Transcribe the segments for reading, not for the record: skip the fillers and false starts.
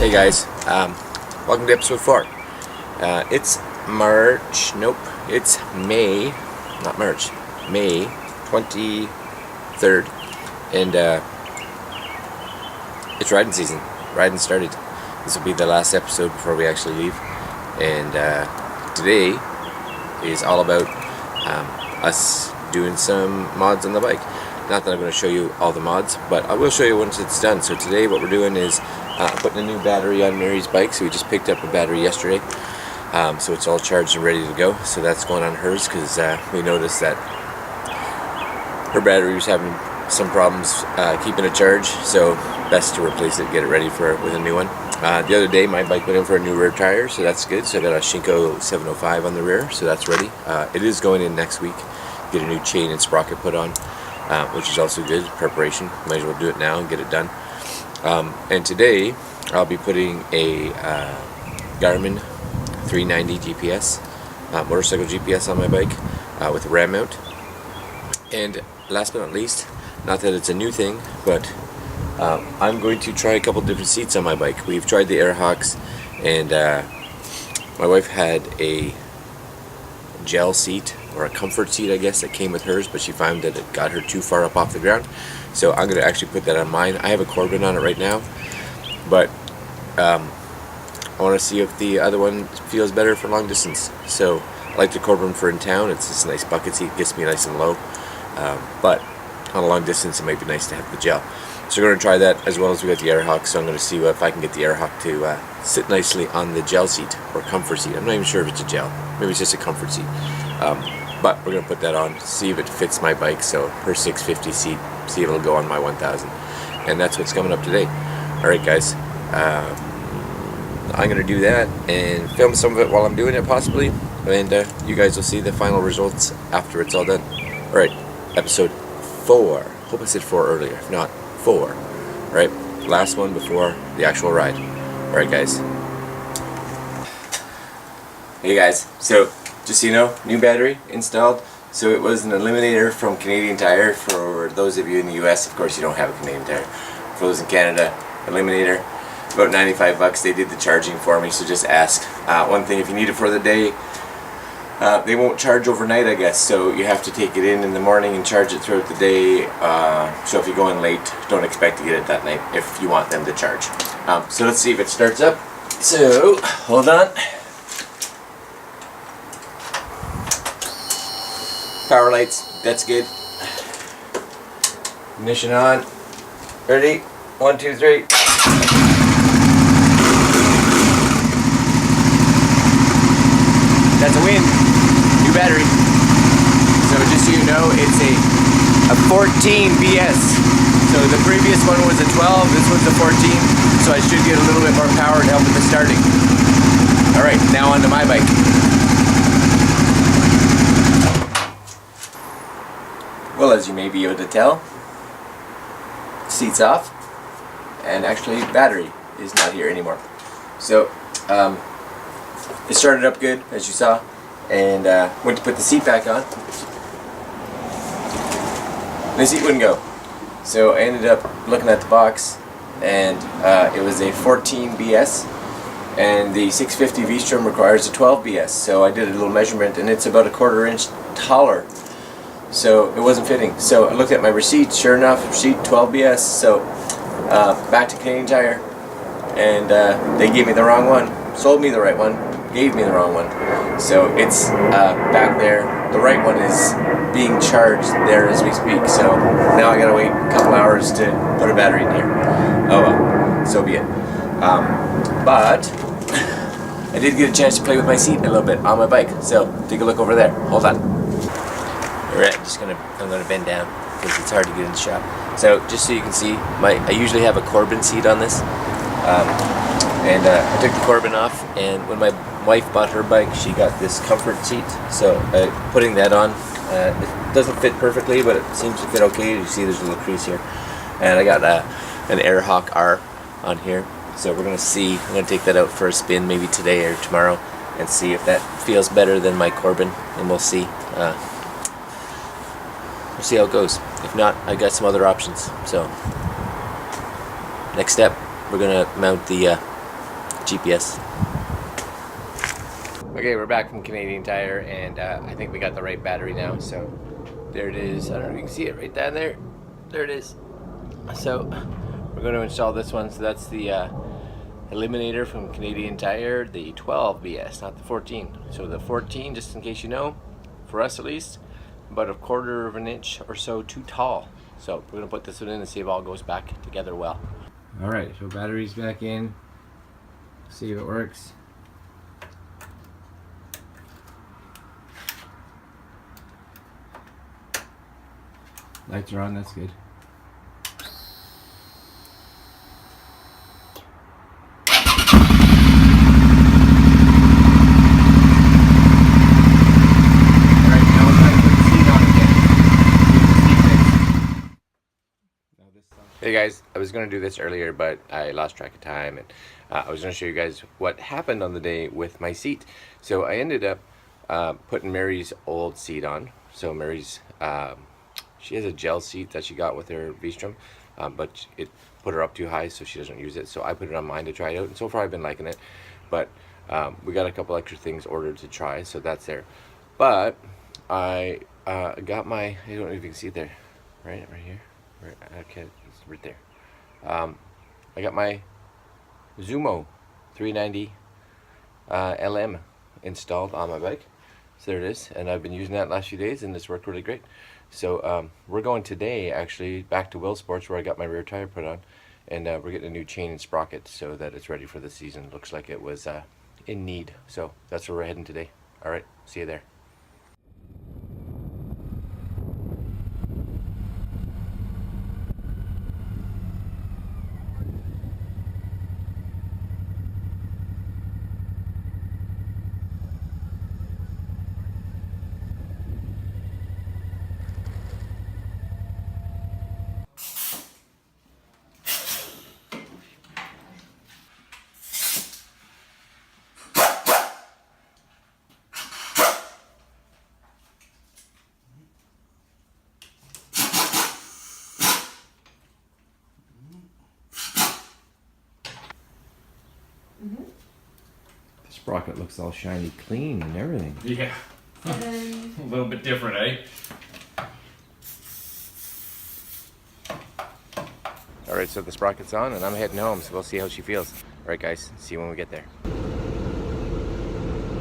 Hey guys, welcome to episode 4. It's March, nope, it's May, not March, May 23rd, and it's riding season. Riding started. This will be the last episode before we actually leave, and today is all about us doing some mods on the bike. Not that I'm going to show you all the mods, but I will show you once it's done. So today what we're doing is putting a new battery on Mary's bike. So we just picked up a battery yesterday, so it's all charged and ready to go. So that's going on hers because we noticed that her battery was having some problems keeping it charged, so best to replace it, get it ready for with a new one. The other day my bike went in for a new rear tire, so that's good. So I got a Shinko E-705 on the rear, so that's ready. It is going in next week, get a new chain and sprocket put on, which is also good preparation. Might as well do it now and get it done. And today I'll be putting a Garmin 390 GPS, motorcycle GPS on my bike with a RAM mount. And last but not least, not that it's a new thing, but I'm going to try a couple different seats on my bike. We've tried the Airhawks, and my wife had a gel seat, or a comfort seat I guess, that came with hers, but she found that it got her too far up off the ground. So I'm going to actually put that on mine. I have a Corbin on it right now, but I want to see if the other one feels better for long distance. So I like the Corbin for in town. It's just a nice bucket seat, gets me nice and low, but on a long distance it might be nice to have the gel. So we're going to try that, as well as we got the Airhawk. So I'm going to see if I can get the Airhawk to sit nicely on the gel seat, or comfort seat. I'm not even sure if it's a gel, maybe it's just a comfort seat. But we're going to put that on, see if it fits my bike, so her 650 seat, see if it'll go on my 1000. And that's what's coming up today. Alright guys, I'm going to do that and film some of it while I'm doing it possibly, and you guys will see the final results after it's all done. Alright, episode 4. Hope I said 4 earlier, if not 4. Right, last one before the actual ride. Alright guys. Hey guys, so just so you know, new battery installed. So it was an Eliminator from Canadian Tire. For those of you in the US, of course you don't have a Canadian Tire. For those in Canada, Eliminator, about 95 bucks. They did the charging for me, so just ask. One thing, if you need it for the day, they won't charge overnight, I guess, so you have to take it in the morning and charge it throughout the day. So if you go in late, don't expect to get it that night if you want them to charge. So let's see if it starts up. So, hold on. Power lights, that's good. Ignition on. Ready? 1, 2, 3. That's a win. New battery. So just so you know, it's a 14 BS. So the previous one was a 12, this one's a 14. So I should get a little bit more power to help with the starting. Alright, now on to my bike. Well, as you may be able to tell, seat's off, and actually battery is not here anymore. So it started up good, as you saw, and went to put the seat back on. The seat wouldn't go. So I ended up looking at the box, and it was a 14 BS, and the 650 V-Strom requires a 12 BS. So I did a little measurement, and it's about a 1/4 inch taller. So it wasn't fitting. So I looked at my receipt, sure enough, receipt 12 BS. So back to Canadian Tire, and they gave me the wrong one. Sold me the right one, gave me the wrong one. So it's back there. The right one is being charged there as we speak. So now I gotta wait a couple hours to put a battery in here. Oh well, so be it. But I did get a chance to play with my seat a little bit on my bike. So take a look over there. Hold on. Alright, I'm gonna bend down because it's hard to get in the shop. So just so you can see, I usually have a Corbin seat on this, and I took the Corbin off, and when my wife bought her bike, she got this comfort seat. So putting that on, it doesn't fit perfectly, but it seems to fit okay. You see there's a little crease here, and I got an Airhawk R on here. So we're gonna see. I'm gonna take that out for a spin, maybe today or tomorrow, and see if that feels better than my Corbin, and we'll see. We'll see how it goes. If not, I got some other options. So next step, we're gonna mount the GPS. Okay, we're back from Canadian Tire, and I think we got the right battery now. So there it is. I don't know if you can see it right down there. There it is. So we're going to install this one. So that's the eliminator from Canadian Tire, the 12 BS, not the 14. So the 14, just in case you know, for us at least, about a quarter of an inch or so too tall. So we're going to put this one in and see if it all goes back together well. Alright, so battery's back in. See if it works. Lights are on, that's good. Hey guys, I was going to do this earlier, but I lost track of time, and I was going to show you guys what happened on the day with my seat. So I ended up putting Mary's old seat on. So Mary's, she has a gel seat that she got with her V-Strom, but it put her up too high, so she doesn't use it. So I put it on mine to try it out, and so far I've been liking it. But we got a couple extra things ordered to try, so that's there. But I got my, I don't know if you can see it there, right here. Okay, it's right there. I got my Zumo 390 LM installed on my bike. So there it is, and I've been using that last few days, and it's worked really great. So we're going today actually back to Will Sports, where I got my rear tire put on, and we're getting a new chain and sprocket so that it's ready for the season. Looks like it was in need. So that's where we're heading today. All right, see you there. The sprocket looks all shiny clean and everything. Yeah. A little bit different, eh? Alright, so the sprocket's on and I'm heading home, so we'll see how she feels. Alright guys, see you when we get there.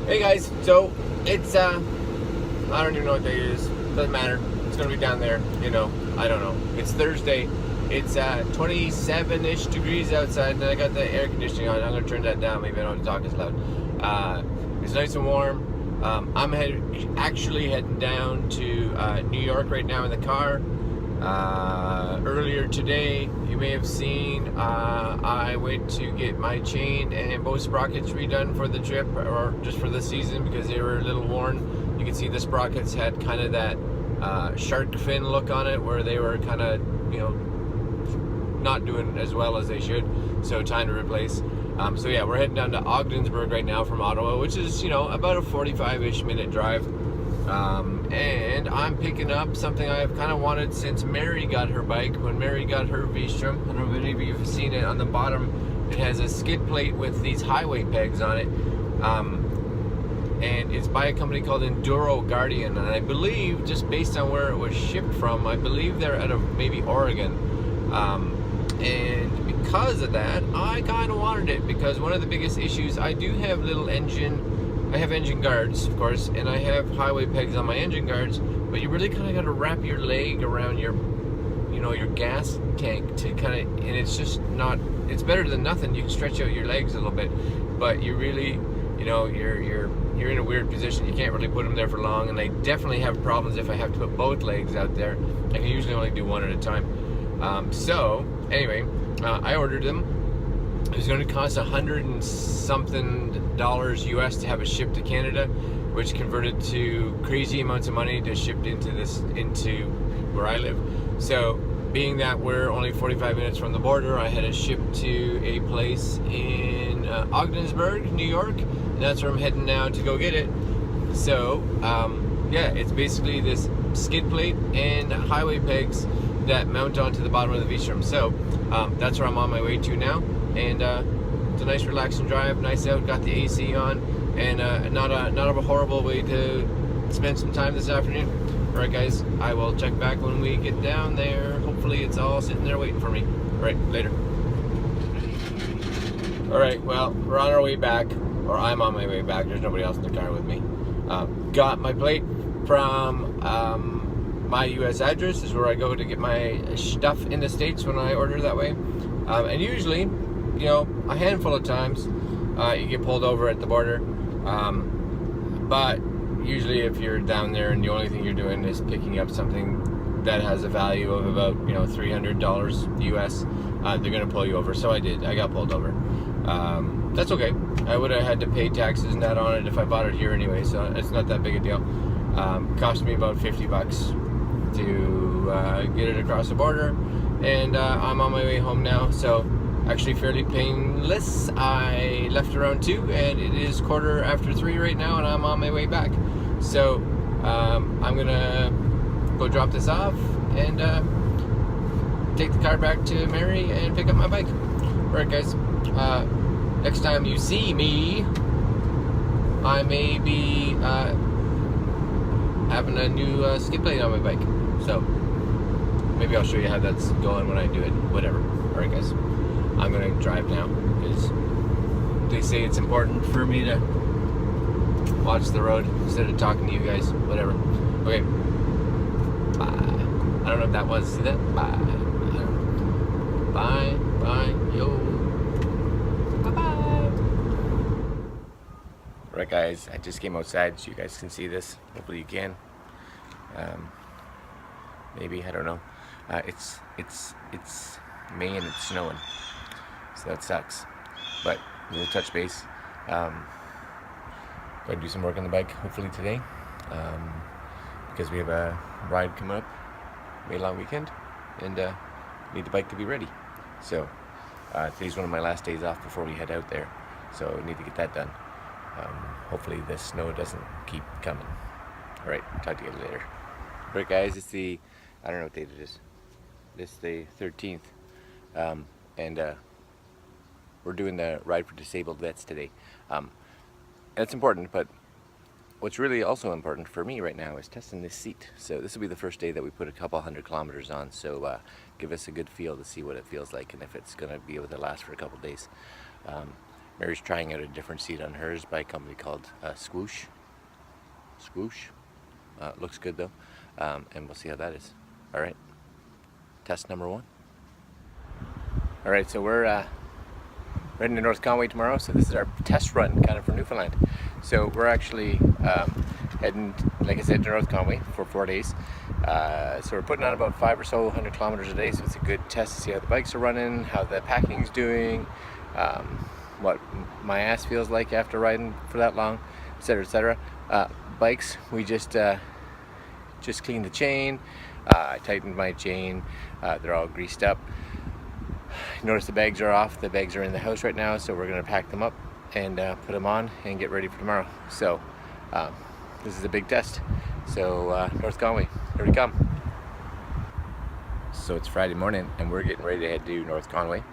Hey guys, so it's I don't even know what day it is. Doesn't matter. It's gonna be down there, you know. I don't know. It's Thursday. It's 27-ish degrees outside, and I got the air conditioning on. I'm gonna turn that down. Maybe I don't have to talk as loud. It's nice and warm. I'm actually heading down to New York right now in the car. Earlier today, you may have seen, I went to get my chain and both sprockets redone for the trip, or just for the season, because they were a little worn. You can see the sprockets had kind of that shark fin look on it, where they were kind of, you know, not doing as well as they should, so time to replace. So yeah, we're heading down to Ogdensburg right now from Ottawa, which is, you know, about a 45-ish minute drive. And I'm picking up something I've kind of wanted since Mary got her bike. When Mary got her V-Strom, I don't know if any of you have seen it on the bottom. It has a skid plate with these highway pegs on it. And it's by a company called Enduro Guardian, and I believe, just based on where it was shipped from, I believe they're out of maybe Oregon. And because of that, I kind of wanted it, because one of the biggest issues, I do have little engine, I have engine guards, of course, and I have highway pegs on my engine guards, but you really kind of got to wrap your leg around your, you know, your gas tank to kind of, and it's just not, it's better than nothing. You can stretch out your legs a little bit, but you really, you know, you're in a weird position. You can't really put them there for long, and I definitely have problems if I have to put both legs out there. I can usually only do one at a time. So anyway, I ordered them. It was going to cost $100 and something US to have it shipped to Canada, which converted to crazy amounts of money to ship into where I live. So being that we're only 45 minutes from the border, I had it shipped to a place in Ogdensburg, New York, and that's where I'm heading now to go get it. So yeah, it's basically this skid plate and highway pegs that mount onto the bottom of the V-Strom. So that's where I'm on my way to now, and It's a nice relaxing drive, nice out, got the AC on, and not a horrible way to spend some time this afternoon. Alright guys, I will check back when we get down there. Hopefully it's all sitting there waiting for me. Alright, later. Alright, well, we're on our way back, or I'm on my way back. There's nobody else in the car with me. Got my plate from my US address. This is where I go to get my stuff in the States when I order that way. And usually, you know, a handful of times you get pulled over at the border. But usually if you're down there and the only thing you're doing is picking up something that has a value of about, you know, $300 US, they're gonna pull you over. So I did. I got pulled over. That's okay. I would have had to pay taxes and that on it if I bought it here anyway, so it's not that big a deal. Cost me about $50 to get it across the border, and I'm on my way home now. So actually fairly painless. I left around 2 and it is 3:15 right now, and I'm on my way back. So I'm gonna go drop this off and take the car back to Mary and pick up my bike. Alright guys, next time you see me, I may be having a new skid plate on my bike. So maybe I'll show you how that's going when I do it. Whatever. Alright guys, I'm gonna drive now because they say it's important for me to watch the road instead of talking to you guys. Whatever. Okay. Bye. I don't know if that was. See that? Bye. Bye. Bye. Yo. Bye-bye. Alright guys, I just came outside so you guys can see this. Hopefully you can. Maybe, I don't know. It's May and it's snowing. So that sucks. But we'll touch base. Go and do some work on the bike hopefully today. Because we have a ride coming up, May long weekend, and need the bike to be ready. So today's one of my last days off before we head out there, so I need to get that done. Hopefully the snow doesn't keep coming. Alright, talk to you later. Alright guys, it's the, I don't know what date it is. It's the 13th, and we're doing the ride for disabled vets today. And it's important, but what's really also important for me right now is testing this seat. So this will be the first day that we put a couple 100 kilometers on, so give us a good feel to see what it feels like and if it's going to be able to last for a couple days. Mary's trying out a different seat on hers by a company called Swoosh. Looks good though, and we'll see how that is. Alright, test number 1. Alright, so we're heading to North Conway tomorrow, so this is our test run kind of for Newfoundland. So we're actually heading, like I said, to North Conway for 4 days. So we're putting on about 500 or so 100 kilometers a day, so it's a good test to see how the bikes are running, how the packing's doing, what my ass feels like after riding for that long, etc., etc. Bikes, we just cleaned the chain. I tightened my chain. They're all greased up. Notice the bags are off. The bags are in the house right now, so we're going to pack them up and put them on and get ready for tomorrow. So this is a big test. So North Conway, here we come. So it's Friday morning and we're getting ready to head to North Conway.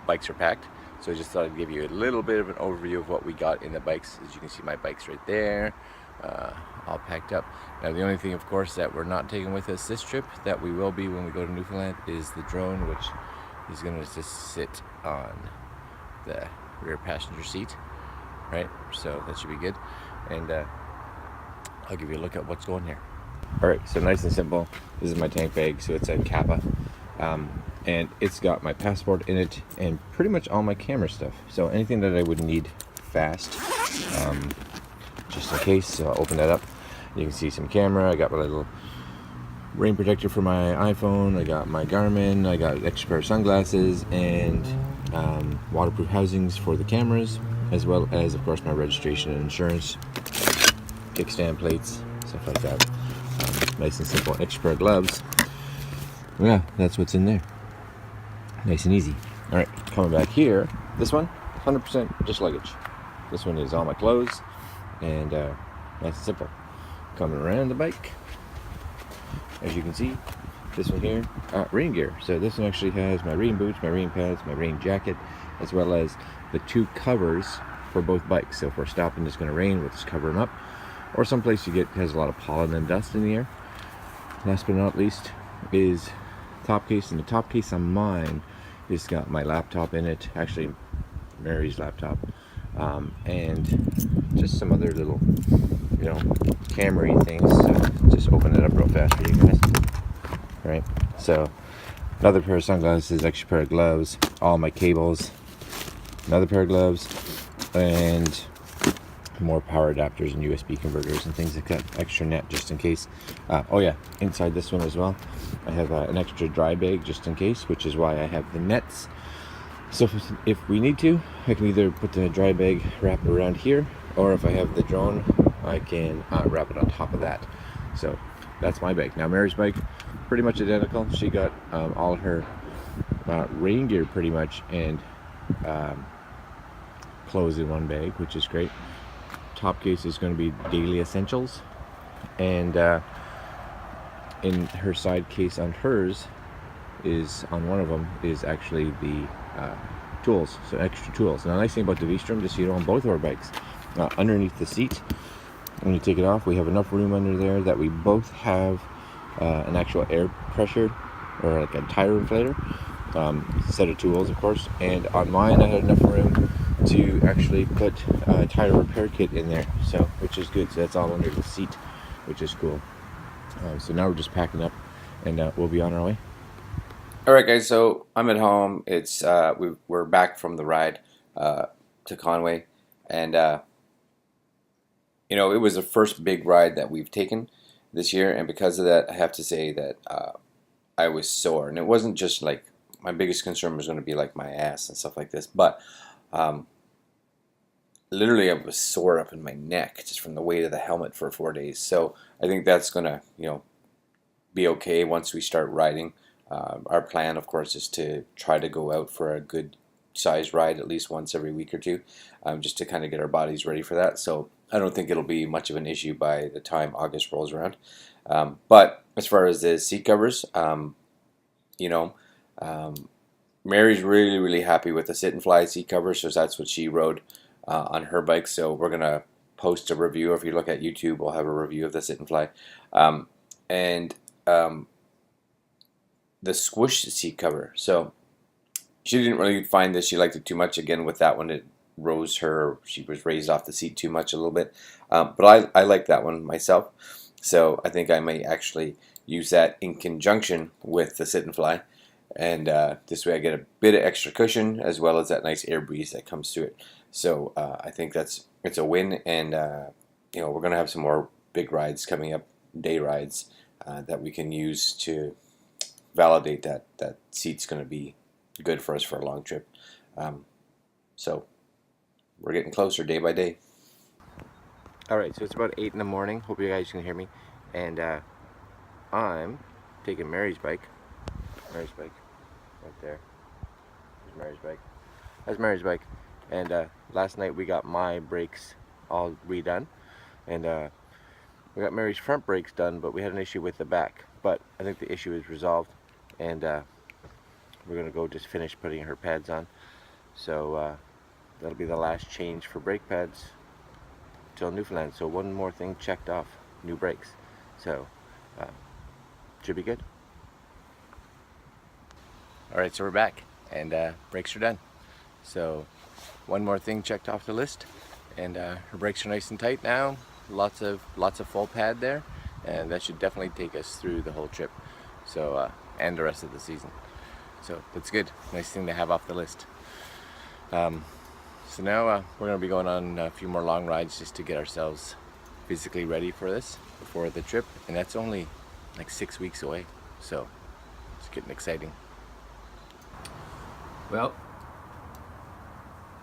Bikes are packed, so I just thought I'd give you a little bit of an overview of what we got in the bikes. As you can see, my bike's right there, all packed up. Now the only thing, of course, that we're not taking with us this trip, that we will be when we go to Newfoundland, is the drone, which is going to just sit on the rear passenger seat, right? So that should be good, and I'll give you a look at what's going here. Alright, so nice and simple. This is my tank bag, so it's a Kappa, and it's got my passport in it and pretty much all my camera stuff. So anything that I would need fast, just in case. So I'll open that up. You can see some camera. I got my little rain protector for my iPhone. I got my Garmin. I got an extra pair of sunglasses and waterproof housings for the cameras, as well as, of course, my registration and insurance, kickstand plates, stuff like that. Nice and simple. Extra pair of gloves. Yeah, that's what's in there. Nice and easy. Alright, coming back here, this one, 100% just luggage. This one is all my clothes, and nice and simple. Coming around the bike, as you can see, this one here, rain gear. So this one actually has my rain boots, my rain pads, my rain jacket, as well as the 2 covers for both bikes. So if we're stopping, it's going to rain, we'll just cover them up. Or someplace you get has a lot of pollen and dust in the air. Last but not least is top case, and the top case on mine has got my laptop in it, actually Mary's laptop, and just some other little, you know, camera-y things. So just open it up real fast for you guys. Right, so another pair of sunglasses, extra pair of gloves, all my cables, another pair of gloves, and more power adapters and USB converters and things like that. Extra net just in case. Oh yeah, inside this one as well, I have an extra dry bag just in case, which is why I have the nets. So if we need to, I can either put the dry bag, wrap it around here, or if I have the drone, I can wrap it on top of that. So that's my bag. Now Mary's bike, pretty much identical. She got all her rain gear pretty much, and clothes in one bag, which is great. Top case is going to be daily essentials, and in her side case on hers is, on one of them, is actually the tools, so extra tools. Now the nice thing about the V-Strom, just so you know, on both of our bikes, underneath the seat, when you take it off, we have enough room under there that we both have an actual air pressure, or like a tire inflator, set of tools of course. And on mine I had enough room to actually put a tire repair kit in there, so which is good. So that's all under the seat, which is cool. So now we're just packing up, and we'll be on our way. Alright guys, so I'm at home. It's we're back from the ride to Conway, and you know, it was the first big ride that we've taken this year, and because of that I have to say that I was sore. And it wasn't just like, my biggest concern was going to be like my ass and stuff like this, but literally I was sore up in my neck just from the weight of the helmet for 4 days. So I think that's gonna, you know, be okay once we start riding. Our plan, of course, is to try to go out for a good size ride at least once every week or two, just to kind of get our bodies ready for that. So I don't think it'll be much of an issue by the time August rolls around. But as far as the seat covers, you know, Mary's really happy with the sit and fly seat covers, so that's what she rode on her bike. So we're gonna post a review. If you look at YouTube, we'll have a review of the sit and fly. The squish seat cover, so she didn't really find that she liked it too much. Again, with that one, it rose her, she was raised off the seat too much a little bit, but I like that one myself, so I think I may actually use that in conjunction with the sit and fly, and this way I get a bit of extra cushion as well as that nice air breeze that comes through it. So I think it's a win, and you know, we're gonna have some more big rides coming up, day rides, that we can use to validate that seat's going to be good for us for a long trip. So we're getting closer day by day. Alright, so it's about 8 in the morning. Hope you guys can hear me. And I'm taking Mary's bike. Right there. There's Mary's bike. That's Mary's bike. And last night we got my brakes all redone. And we got Mary's front brakes done, but we had an issue with the back. But I think the issue is resolved, and we're gonna go just finish putting her pads on. So that'll be the last change for brake pads till Newfoundland. So one more thing checked off, new brakes. So should be good. Alright, so we're back, and brakes are done. So one more thing checked off the list, and her brakes are nice and tight now. Lots of full pad there, and that should definitely take us through the whole trip, so and the rest of the season. So that's good. Nice thing to have off the list. So now we're going to be going on a few more long rides just to get ourselves physically ready for this before the trip, and that's only like 6 weeks away, so it's getting exciting. Well,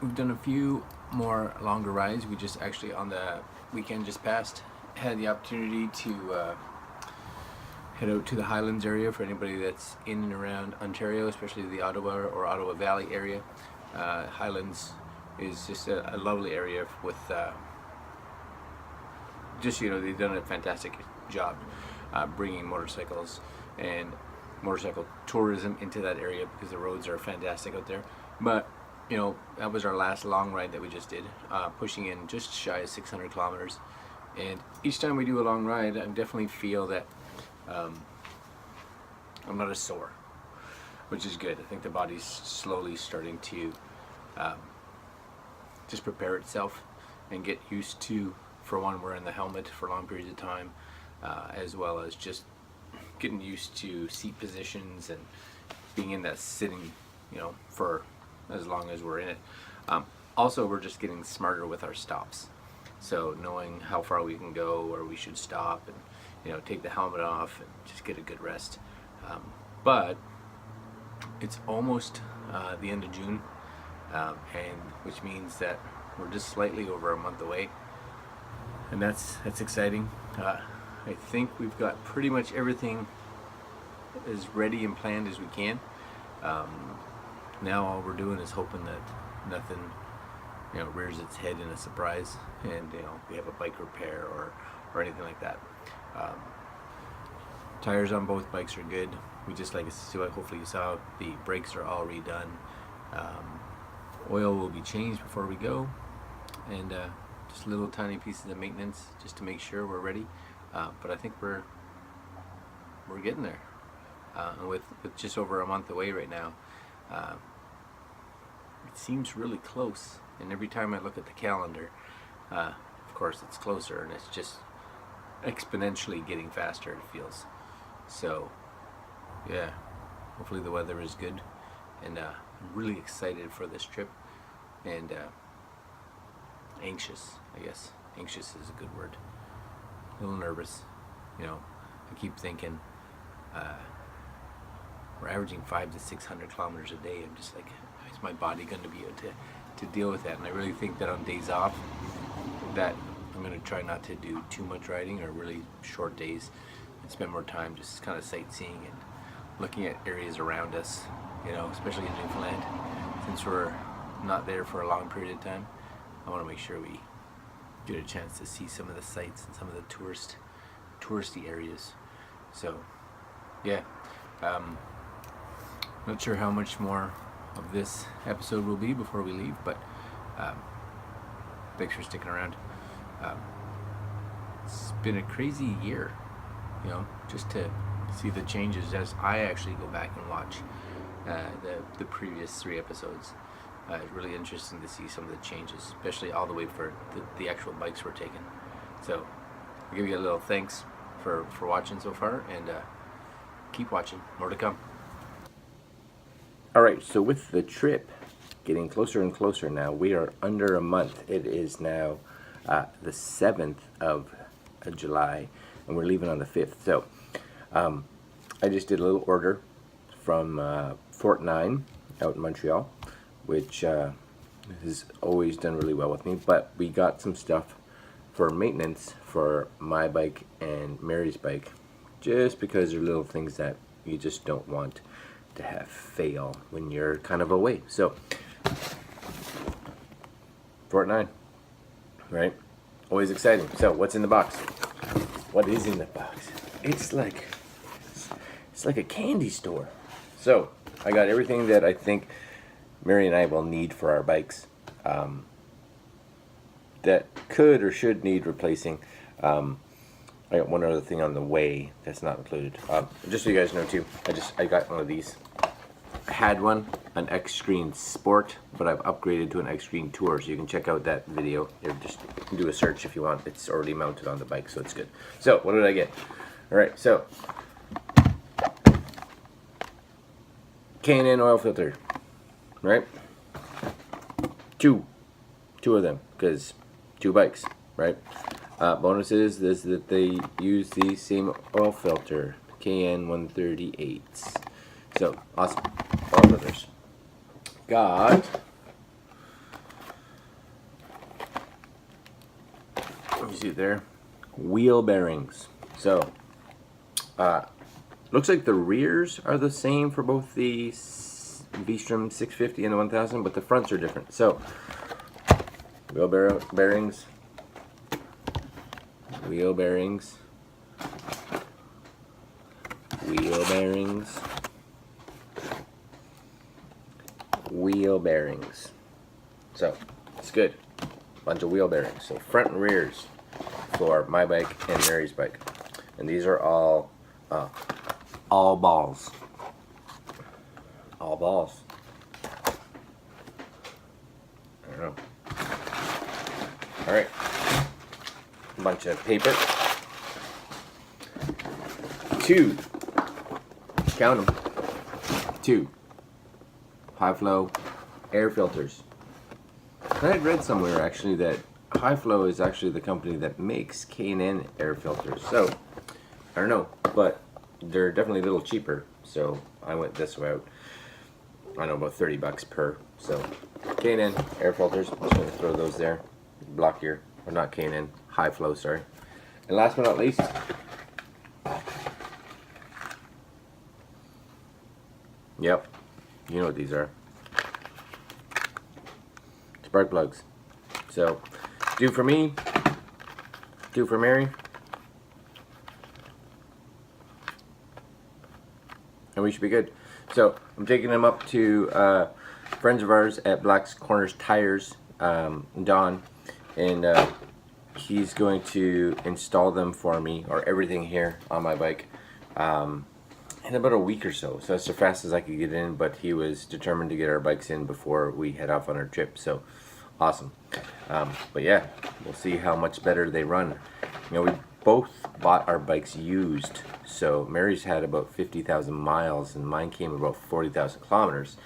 we've done a few more longer rides. We just actually, on the weekend just passed, had the opportunity to head out to the Highlands area. For anybody that's in and around Ontario, especially the Ottawa or Ottawa Valley area, Highlands is just a lovely area with just, you know, they've done a fantastic job bringing motorcycles and motorcycle tourism into that area because the roads are fantastic out there. But you know, that was our last long ride that we just did, pushing in just shy of 600 kilometers. And each time we do a long ride, I definitely feel that I'm not as sore, which is good. I think the body's slowly starting to just prepare itself and get used to, for one, wearing the helmet for long periods of time, as well as just getting used to seat positions and being in that sitting, you know, for as long as we're in it. Also, we're just getting smarter with our stops. So knowing how far we can go, where we should stop, and you know, take the helmet off and just get a good rest. But it's almost the end of June, and which means that we're just slightly over a month away, and that's exciting. I think we've got pretty much everything as ready and planned as we can. Now all we're doing is hoping that nothing, you know, rears its head in a surprise, and you know, we have a bike repair or anything like that. Tires on both bikes are good. We just, like, hopefully you saw, the brakes are all redone. Oil will be changed before we go, and just little tiny pieces of maintenance just to make sure we're ready. But I think we're getting there. And with just over a month away right now, it seems really close. And every time I look at the calendar, of course it's closer, and it's just exponentially getting faster, it feels. So yeah, hopefully the weather is good, and I'm really excited for this trip, and anxious, I guess. Anxious is a good word. A little nervous, you know. I keep thinking we're averaging 500 to 600 kilometers a day. I'm just like, is my body going to be able to deal with that? And I really think that on days off, that I'm going to try not to do too much riding, or really short days, and spend more time just kind of sightseeing and looking at areas around us, you know, especially in Newfoundland. Since we're not there for a long period of time, I want to make sure we get a chance to see some of the sights and some of the touristy areas. So yeah, not sure how much more of this episode will be before we leave, but thanks for sticking around. It's been a crazy year, you know, just to see the changes as I actually go back and watch the previous 3 episodes. It's really interesting to see some of the changes, especially all the way for the actual bikes we're taking. So I'll give you a little thanks for watching so far, and keep watching. More to come. Alright, so with the trip getting closer and closer now, we are under a month. It is now the 7th of July, and we're leaving on the 5th. So I just did a little order from Fort 9 out in Montreal, which has always done really well with me. But we got some stuff for maintenance for my bike and Mary's bike, just because they're little things that you just don't want to have fail when you're kind of away. So Fort 9, right? Always exciting. So what's in the box? What is in the box? It's like a candy store. So I got everything that I think Mary and I will need for our bikes, that could or should need replacing. I got one other thing on the way that's not included. Just so you guys know too, I got one of these. I had one, an X-Screen Sport, but I've upgraded to an X-Screen Tour, so you can check out that video. You can do a search if you want. It's already mounted on the bike, so it's good. So what did I get? All right, so K&N oil filter, right? Two of them, because 2 bikes, right? Bonus is that they use the same oil filter, KN 138s. So awesome, oil filters. Got, let me see there, wheel bearings. So looks like the rears are the same for both the V-Strom 650 and the 1000, but the fronts are different. So wheel bearings, wheel bearings, wheel bearings. wheel bearings. So it's good. Bunch of wheel bearings. So front and rears for my bike and Mary's bike. And these are all balls. All balls. I don't know. Alright. A bunch of paper. 2. Count them. 2 high flow air filters. I had read somewhere actually that High Flow is actually the company that makes K&N air filters. So I don't know, but they're definitely a little cheaper. So I went this route. I know, about $30 per. So K&N air filters. I'm just going to throw those there. Block your, or not K&N, High Flow, sorry. And last but not least, yep, you know what these are. Spark plugs. So, do for me, do for Mary, and we should be good. So, I'm taking them up to friends of ours at Black's Corners Tires, Don, and he's going to install them for me, or everything here on my bike, in about a week or so. So that's as fast as I could get in, but he was determined to get our bikes in before we head off on our trip. So awesome. But yeah, we'll see how much better they run. You know, we both bought our bikes used. So Mary's had about 50,000 miles and mine came about 40,000 kilometers.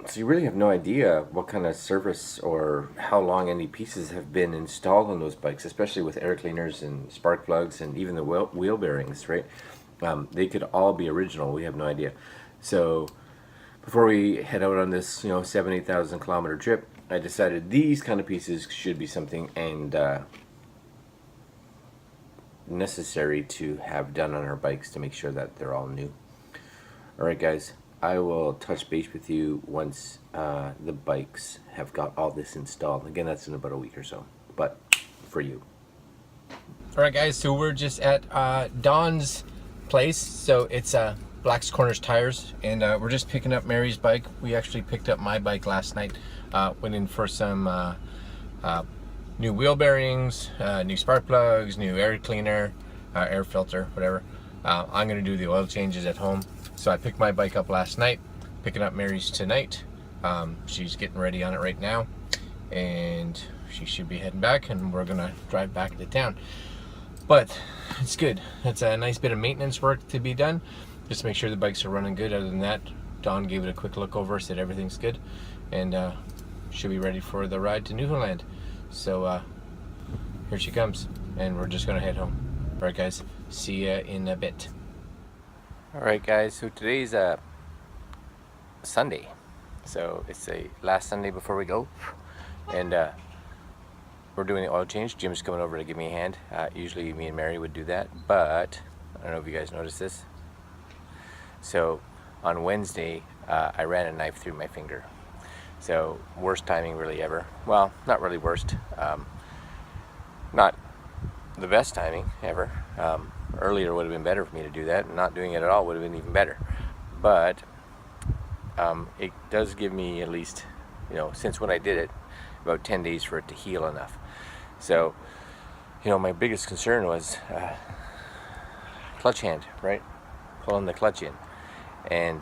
So you really have no idea what kind of service or how long any pieces have been installed on those bikes, especially with air cleaners and spark plugs and even the wheel bearings, right? They could all be original. We have no idea. So before we head out on this, 7,000-8,000 kilometer trip, I decided these kind of pieces should be something and necessary to have done on our bikes to make sure that they're all new. All right, guys. I will touch base with you once the bikes have got all this installed. Again, that's in about a week or so, but for you. All right, guys, so we're just at Don's place. So it's Black's Corners Tires, and we're just picking up Mary's bike. We actually picked up my bike last night. Went in for some new wheel bearings, new spark plugs, new air cleaner, air filter, whatever. I'm going to do the oil changes at home. So I picked my bike up last night, picking up Mary's tonight. She's getting ready on it right now, and she should be heading back, and we're going to drive back into town. But it's good. It's a nice bit of maintenance work to be done, just to make sure the bikes are running good. Other than that, Don gave it a quick look over, said everything's good, and should be ready for the ride to Newfoundland. So here she comes, and we're just going to head home. All right, guys, see ya in a bit. Alright, guys, so today's Sunday, so it's the last Sunday before we go, and we're doing the oil change. Jim's coming over to give me a hand. Usually me and Mary would do that, but I don't know if you guys noticed this. So on Wednesday I ran a knife through my finger. So worst timing really ever. Well, not really worst, not the best timing ever. Earlier would have been better for me to do that, and not doing it at all would have been even better. But it does give me at least, since when I did it, about 10 days for it to heal enough. So, my biggest concern was clutch hand, right? Pulling the clutch in. And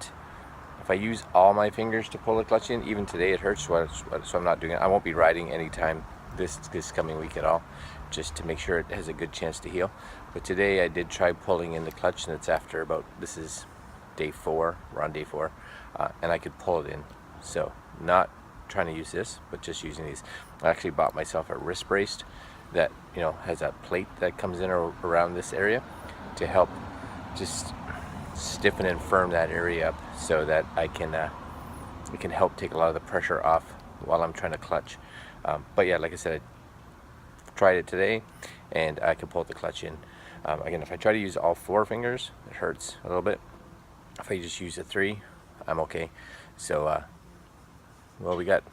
if I use all my fingers to pull the clutch in, even today it hurts, so I'm not doing it. I won't be riding anytime this coming week at all, just to make sure it has a good chance to heal. But today I did try pulling in the clutch, and it's after this is day 4, we're on day 4, and I could pull it in. So not trying to use this, but just using these. I actually bought myself a wrist brace that has a plate that comes in around this area to help just stiffen and firm that area up, so that it can help take a lot of the pressure off while I'm trying to clutch. But yeah, like I said, I tried it today, and I can pull the clutch in. Again, if I try to use all 4 fingers, it hurts a little bit. If I just use the 3, I'm okay. So, well, we got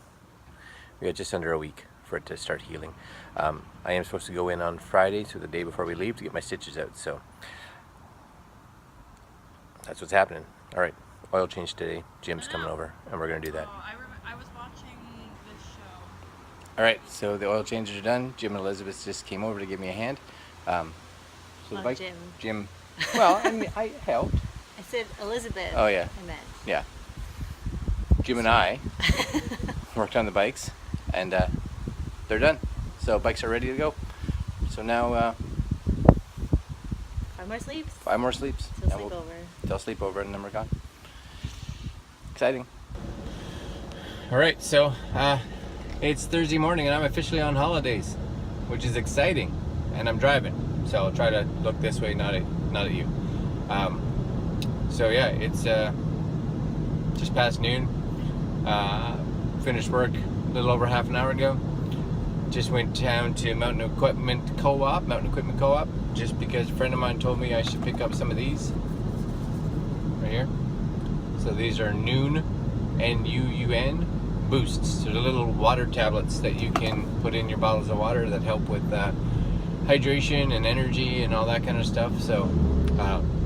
just under a week for it to start healing. I am supposed to go in on Friday, so the day before we leave, to get my stitches out. So that's what's happening. All right, oil change today. Jim's coming over, and we're gonna do that. Oh, I was watching this show. All right, so the oil changes are done. Jim and Elizabeth just came over to give me a hand. So the bike, Jim. Well, I mean, I helped. I said Elizabeth. Oh yeah. I meant. Yeah. Jim and I worked on the bikes, and they're done. So bikes are ready to go. So now 5 more sleeps. 5 more sleeps. Till and sleepover. Till sleepover, and then we're gone. Exciting. All right, so it's Thursday morning, and I'm officially on holidays, which is exciting, and I'm driving. So I'll try to look this way, not at you. So yeah, it's just past noon. Finished work a little over half an hour ago. Just went down to Mountain Equipment Co-op, just because a friend of mine told me I should pick up some of these right here. So these are Noon, N-U-U-N boosts. So they're little water tablets that you can put in your bottles of water that help with hydration and energy and all that kind of stuff. So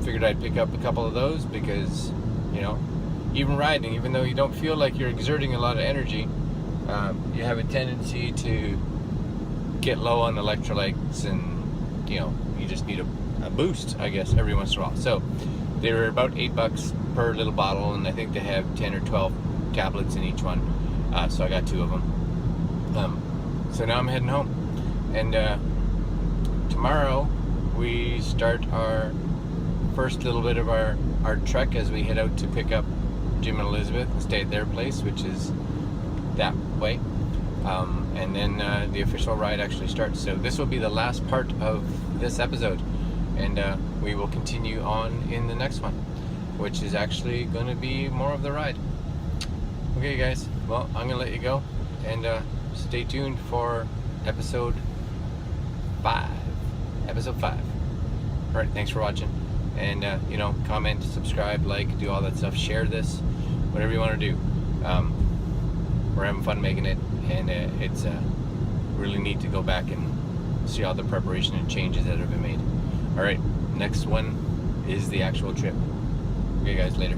figured I'd pick up a couple of those because, you know, even riding, even though you don't feel like you're exerting a lot of energy, you have a tendency to get low on electrolytes, and you know, you just need a boost, I guess, every once in a while. So they were about $8 per little bottle, and I think they have 10 or 12 tablets in each one. So I got 2 of them. So now I'm heading home, and tomorrow we start our first little bit of our trek as we head out to pick up Jim and Elizabeth and stay at their place, which is that way. And then the official ride actually starts. So this will be the last part of this episode, and we will continue on in the next one, which is actually going to be more of the ride. Okay guys, well, I'm gonna let you go, and stay tuned for episode 5. Alright, thanks for watching, and you know, comment, subscribe, like, do all that stuff, share this, whatever you want to do. We're having fun making it, and it's really neat to go back and see all the preparation and changes that have been made. Alright, next one is the actual trip. Okay guys, later.